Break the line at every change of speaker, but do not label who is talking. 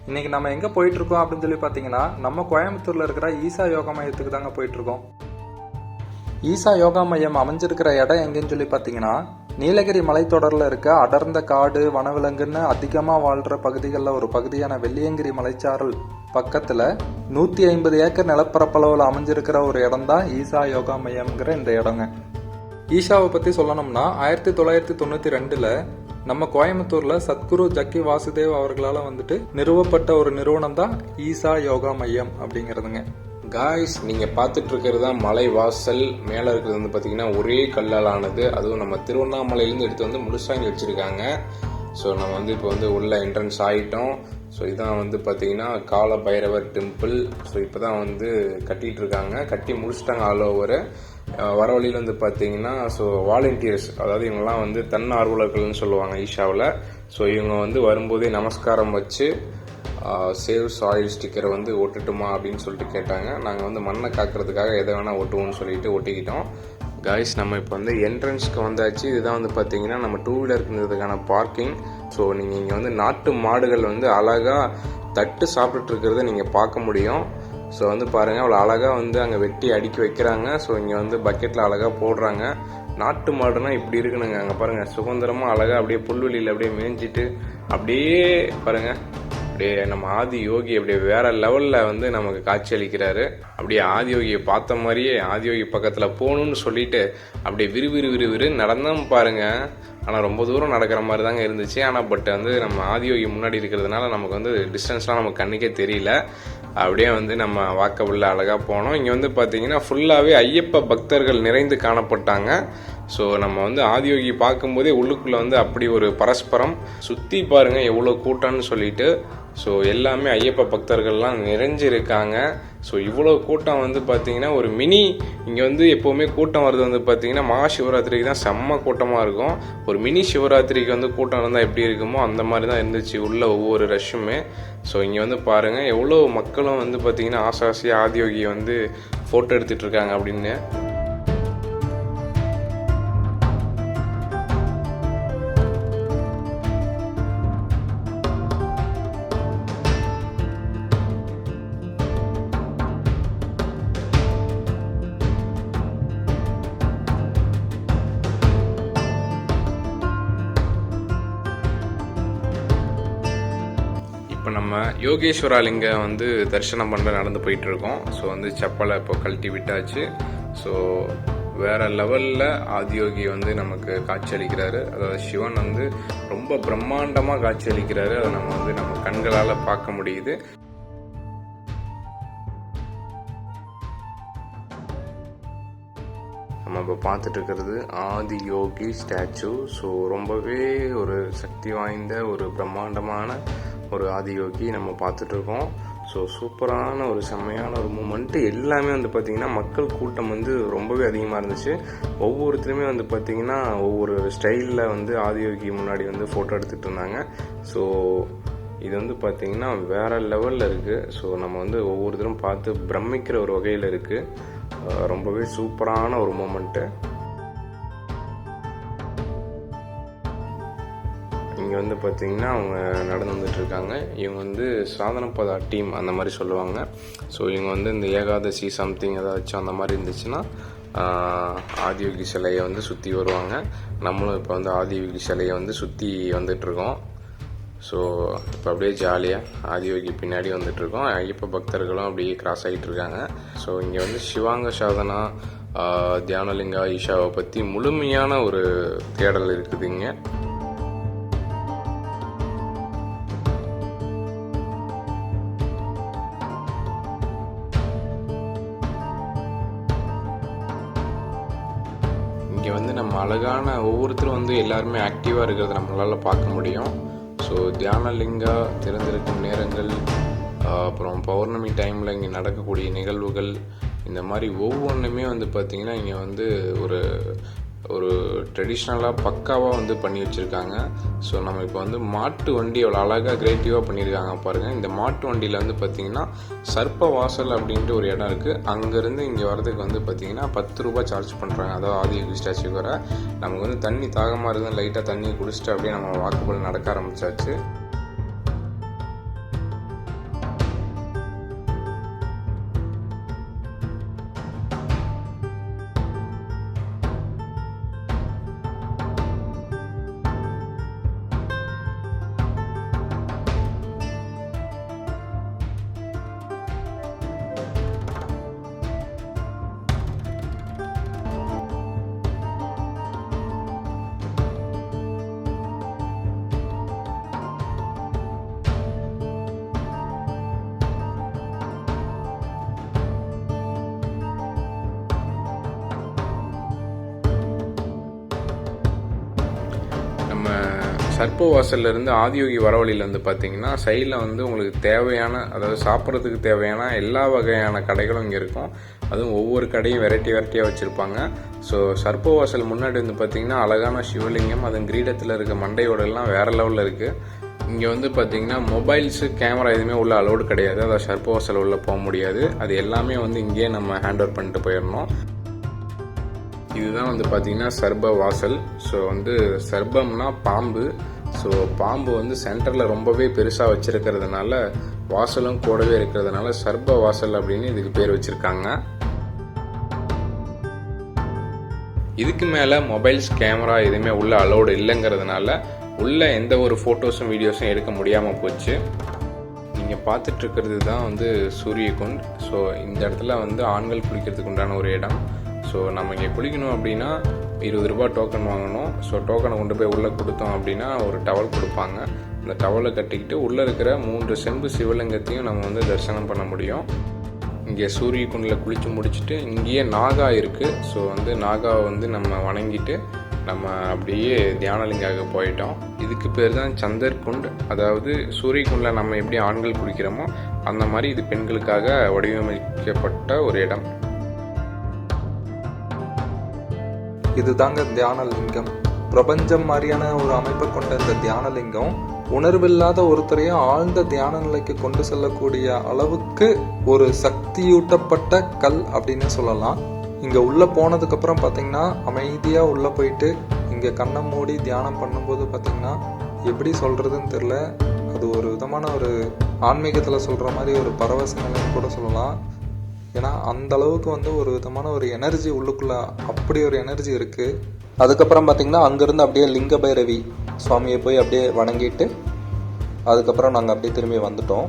இன்னைக்கு நம்ம எங்கே போயிட்டு இருக்கோம் அப்படின்னு சொல்லி பார்த்தீங்கன்னா, நம்ம கோயம்புத்தூர்ல இருக்கிற ஈசா யோகா மையத்துக்கு தாங்க போயிட்டு இருக்கோம். ஈசா யோகா மையம் அமைஞ்சிருக்கிற இடம் எங்கன்னு சொல்லி பார்த்தீங்கன்னா, நீலகிரி மலைத்தொடரில் இருக்க அடர்ந்த காடு வனவிலங்குன்னு அதிகமாக வாழ்கிற பகுதிகளில் ஒரு பகுதியான வெள்ளியங்கிரி மலைச்சாரல் பக்கத்தில் 150 ஏக்கர் நிலப்பரப்பளவில் அமைஞ்சிருக்கிற ஒரு இடம் தான் ஈசா யோகா மையம்ங்கிற இந்த இடங்க. ஈஷாவை பற்றி சொல்லணும்னா 1992 நம்ம கோயம்புத்தூரில் சத்குரு ஜக்கி வாசுதேவ் அவர்களால் நிறுவப்பட்ட ஒரு நிறுவனம் தான் ஈசா யோகா மையம் அப்படிங்கிறதுங்க.
காய்ஸ், நீங்கள் பார்த்துட்டு இருக்கிறது தான் மலை வாசல். மேலே இருக்கிறது பார்த்தீங்கன்னா ஒரே கல்லால் ஆனது. அதுவும் நம்ம திருவண்ணாமலையிலேருந்து எடுத்து முழுசாக இங்கே வச்சுருக்காங்க. ஸோ நம்ம இப்போ உள்ள என்ட்ரன்ஸ் ஆகிட்டோம். ஸோ இதான் பார்த்தீங்கன்னா கால பைரவர் டெம்பிள். ஸோ இப்போ தான் கட்டிகிட்டு இருக்காங்க. கட்டி முடிச்சிட்டாங்க ஆல் ஓவர். வர வழியில் பார்த்தீங்கன்னா ஸோ வாலண்டியர்ஸ், அதாவது இவங்கெல்லாம் தன்னார்வலர்கள்னு சொல்லுவாங்க ஈஷாவில். ஸோ இவங்க வரும்போதே நமஸ்காரம் வச்சு சேவ் சாயில் ஸ்டிக்கரை ஒட்டுட்டுமா அப்படின்னு சொல்லிட்டு கேட்டாங்க. நாங்கள் மண்ணை காக்கிறதுக்காக எதை வேணால் ஒட்டுவோம்னு சொல்லிட்டு ஒட்டிக்கிட்டோம். காய்ஸ், நம்ம இப்போ என்ட்ரன்ஸ்க்கு வந்தாச்சு. இதுதான் பார்த்தீங்கன்னா நம்ம 2 வீலருக்குன்றதுக்கான பார்க்கிங். ஸோ நீங்கள் இங்கே நாட்டு மாடுகள் அழகாக தட்டு சாப்பிட்டுட்டு இருக்கிறத நீங்கள் பார்க்க முடியும். ஸோ பாருங்கள், அவ்வளோ அழகாக அங்கே வெட்டி அடுக்கி வைக்கிறாங்க. ஸோ இங்கே பக்கெட்டில் அழகாக போடுறாங்க. நாட்டு மாடுனா இப்படி இருக்குனுங்க. அங்கே பாருங்கள், சுதந்திரமாக அழகாக அப்படியே புல்வெளியில் அப்படியே மேய்ஞ்சிட்டு அப்படியே பாருங்கள், அப்படியே நம்ம ஆதி யோகி அப்படியே வேற லெவலில் நமக்கு காட்சி அளிக்கிறாரு. அப்படியே ஆதி யோகியை பார்த்த மாதிரியே ஆதியோகி பக்கத்தில் போகணும்னு சொல்லிட்டு அப்படியே விறுவிறு நடந்தோம் பாருங்க. ஆனால் ரொம்ப தூரம் நடக்கிற மாதிரி தாங்க இருந்துச்சு. ஆனால் பட் நம்ம ஆதியோகி முன்னாடி இருக்கிறதுனால நமக்கு டிஸ்டன்ஸ்லாம் நமக்கு கண்ணுக்கே தெரியல. அப்படியே நம்ம வாக்கபிளில் அழகாக போனோம். இங்கே பார்த்தீங்கன்னா ஃபுல்லாகவே ஐயப்ப பக்தர்கள் நிறைந்து காணப்பட்டாங்க. ஸோ நம்ம ஆதியோகி பார்க்கும்போதே உள்ளுக்குள்ளே அப்படி ஒரு பரஸ்பரம் சுற்றி பாருங்கள் எவ்வளோ கூட்டம்னு சொல்லிட்டு. ஸோ எல்லாமே ஐயப்ப பக்தர்கள்லாம் நிறைஞ்சிருக்காங்க. ஸோ இவ்வளோ கூட்டம் பார்த்தீங்கன்னா ஒரு மினி இங்கே எப்போவுமே கூட்டம் வருது பார்த்தீங்கன்னா மகா சிவராத்திரிக்கு தான் செம்ம கூட்டமாக இருக்கும். ஒரு மினி சிவராத்திரிக்கு கூட்டம் இருந்தால் எப்படி இருக்குமோ அந்த மாதிரி தான் இருந்துச்சு உள்ள ஒவ்வொரு ரஷ்ஷுமே. ஸோ இங்கே பாருங்கள் எவ்வளோ மக்களும் பார்த்தீங்கன்னா ஆசாசியாக ஆதியோகியை ஃபோட்டோ எடுத்துகிட்டு இருக்காங்க அப்படின்னு. இப்போ நம்ம யோகேஸ்வரா லிங்கம் தரிசனம் பண்ண நடந்து போயிட்டு இருக்கோம். ஸோ செப்பலை இப்போ கழட்டி விட்டாச்சு. ஸோ வேற லெவலில் ஆதியோகி நமக்கு காட்சி அளிக்கிறாரு. அதாவது சிவன் ரொம்ப பிரம்மாண்டமாக காட்சி அளிக்கிறாரு. அதை நம்ம கண்களால் பார்க்க முடியுது. நம்ம இப்போ பார்த்துட்டு இருக்கிறது ஆதி யோகி ஸ்டாச்சு. ஸோ ரொம்பவே ஒரு சக்தி வாய்ந்த ஒரு பிரம்மாண்டமான ஒரு ஆதியோகி நம்ம பார்த்துட்ருக்கோம். ஸோ சூப்பரான ஒரு செம்மையான ஒரு மூமெண்ட்டு. எல்லாமே பார்த்திங்கன்னா மக்கள் கூட்டம் ரொம்பவே அதிகமாக இருந்துச்சு. ஒவ்வொருத்தருமே பார்த்திங்கன்னா ஒவ்வொரு ஸ்டைலில் ஆதியோகி முன்னாடி ஃபோட்டோ எடுத்துகிட்டு இருந்தாங்க. ஸோ இது பார்த்திங்கன்னா வேறு லெவலில் இருக்குது. ஸோ நம்ம ஒவ்வொருத்தரும் பார்த்து பிரமிக்கிற ஒரு வகையில் இருக்குது. ரொம்பவே சூப்பரான ஒரு மூமெண்ட்டு. இங்கே பார்த்தீங்கன்னா அவங்க நடந்து வந்துட்டுருக்காங்க. இவங்க சாதனப்பதா டீம் அந்த மாதிரி சொல்லுவாங்க. ஸோ இவங்க இந்த ஏகாதசி சம்திங் ஏதாச்சும் அந்த மாதிரி இருந்துச்சுன்னா ஆதியோகி சிலையை சுற்றி வருவாங்க. நம்மளும் இப்போ ஆதியோகி சிலையை சுற்றி வந்துட்டுருக்கோம். ஸோ இப்போ அப்படியே ஜாலியாக ஆதியோகி பின்னாடி வந்துட்டுருக்கோம். ஐயப்ப பக்தர்களும் அப்படியே கிராஸ் ஆகிட்டு இருக்காங்க. ஸோ இங்கே சிவாங்க சாதனா தியானலிங்கா ஈஷாவை பற்றி முழுமையான ஒரு தேடல் இருக்குதுங்க. இங்கே நம்ம அழகான ஒவ்வொருத்தரும் எல்லாருமே ஆக்டிவாக இருக்கிறத நம்மளால் பார்க்க முடியும். ஸோ தியானலிங்கா திறந்திருக்கும் நேரங்கள், அப்புறம் பௌர்ணமி டைமில் இங்கே நடக்கக்கூடிய நிகழ்வுகள், இந்த மாதிரி ஒவ்வொன்றுமே பார்த்திங்கன்னா இங்கே ஒரு ஒரு ட்ரெடிஷ்னலாக பக்காவாக பண்ணி வச்சுருக்காங்க. ஸோ நம்ம இப்போ மாட்டு வண்டி அவ்வளோ அழகாக கிரியேட்டிவாக பண்ணியிருக்காங்க பாருங்கள். இந்த மாட்டு வண்டியில் பார்த்திங்கன்னா சர்ப்ப வாசல் அப்படின்ட்டு ஒரு இடம் இருக்குது. அங்கேருந்து இங்கே வரதுக்கு பார்த்திங்கன்னா 10 ரூபாய் சார்ஜ் பண்ணுறாங்க. அதாவது ஆதியோகி ஸ்டாச்சுக்கு வர நமக்கு தண்ணி தாகமாக இருக்குது, லைட்டாக தண்ணி குடிச்சிட்டு அப்படியே நம்ம வாக்குபல் நடக்க ஆரம்பிச்சாச்சு. சர்ப்ப வாசல்ல இருந்து ஆதியோகி வர வழியில் வந்து பார்த்தீங்கன்னா சைடில் வந்து உங்களுக்கு தேவையான, அதாவது சாப்பிட்றதுக்கு தேவையான எல்லா வகையான கடைகளும் இங்கே இருக்கும். அதுவும் ஒவ்வொரு கடையும் வெரைட்டியாக வச்சுருப்பாங்க. ஸோ சர்ப்ப வாசல் முன்னாடி வந்து பார்த்தீங்கன்னா அழகான சிவலிங்கம், அதுவும் கிரீடத்தில் இருக்க மண்டையோடெல்லாம் வேறு லெவலில் இருக்குது. இங்கே வந்து பார்த்தீங்கன்னா மொபைல்ஸு, கேமரா எதுவுமே உள்ள அலோடு கிடையாது. அதாவது சர்ப்ப வாசல் உள்ளே போக முடியாது. அது எல்லாமே வந்து இங்கேயே நம்ம ஹேண்ட் ஓவர் பண்ணிட்டு போயிடணும். இதுதான் வந்து பார்த்தீங்கன்னா சர்ப்ப வாசல். ஸோ வந்து சர்ப்பம்னா பாம்பு. ஸோ பாம்பு வந்து சென்டரில் ரொம்பவே பெருசாக வச்சுருக்கிறதுனால, வாசலும் கூடவே இருக்கிறதுனால சர்ப்ப வாசல் அப்படின்னு இதுக்கு பேர் வச்சுருக்காங்க. இதுக்கு மேலே மொபைல்ஸ், கேமரா எதுவுமே உள்ள அலோடு இல்லைங்கிறதுனால உள்ள எந்த ஒரு ஃபோட்டோஸும் வீடியோஸும் எடுக்க முடியாமல் போச்சு. நீங்கள் பார்த்துட்ருக்கிறது தான் வந்து சூரியகுண்ட். ஸோ இந்த இடத்துல வந்து ஆண்கள் குளிக்கிறதுக்கு உண்டான ஒரு இடம். ஸோ நம்ம இங்கே குளிக்கணும் அப்படின்னா 20 ரூபா டோக்கன் வாங்கணும். ஸோ டோக்கனை கொண்டு போய் உள்ளே கொடுத்தோம் அப்படின்னா ஒரு டவல் கொடுப்பாங்க. அந்த டவலை கட்டிக்கிட்டு உள்ளே இருக்கிற 3 செம்பு சிவலிங்கத்தையும் நம்ம வந்து தரிசனம் பண்ண முடியும். இங்கே சூரியகுண்டில் குளித்து முடிச்சுட்டு இங்கேயே நாகா இருக்குது. ஸோ வந்து நாகாவை வந்து நம்ம வணங்கிட்டு நம்ம அப்படியே தியானலிங்காக போயிட்டோம். இதுக்கு பேர் தான் சந்தர் குண்ட். அதாவது சூரியகுண்டில் நம்ம எப்படி ஆண்கள் குளிக்கிறோமோ அந்த மாதிரி இது பெண்களுக்காக வடிவமைக்கப்பட்ட ஒரு இடம்.
இதுதாங்க தியானலிங்கம். பிரபஞ்சம் மாதிரியான ஒரு அமைப்பை கொண்ட இந்த தியானலிங்கம் உணர்வில்லாத ஒருத்தரையும் ஆழ்ந்த தியான நிலைக்கு கொண்டு செல்லக்கூடிய அளவுக்கு ஒரு சக்தியூட்டப்பட்ட கல் அப்படின்னு சொல்லலாம். இங்கே உள்ளே போனதுக்கப்புறம் பார்த்தீங்கன்னா அமைதியாக உள்ளே போயிட்டு இங்கே கண்ணை மூடி தியானம் பண்ணும்போது பார்த்தீங்கன்னா எப்படி சொல்கிறதுன்னு தெரில, அது ஒரு விதமான ஒரு ஆன்மீகத்தில் சொல்கிற மாதிரி ஒரு பரவச நிலைன்னு கூட சொல்லலாம். ஏன்னா அந்த அளவுக்கு வந்து ஒரு விதமான ஒரு எனர்ஜி உள்ளுக்குள்ளே, அப்படி ஒரு எனர்ஜி இருக்குது. அதுக்கப்புறம் பார்த்தீங்கன்னா அங்கேருந்து அப்படியே லிங்க பைரவி சுவாமியை போய் அப்படியே வணங்கிட்டு அதுக்கப்புறம் நாங்கள் அப்படியே திரும்பி வந்துட்டோம்.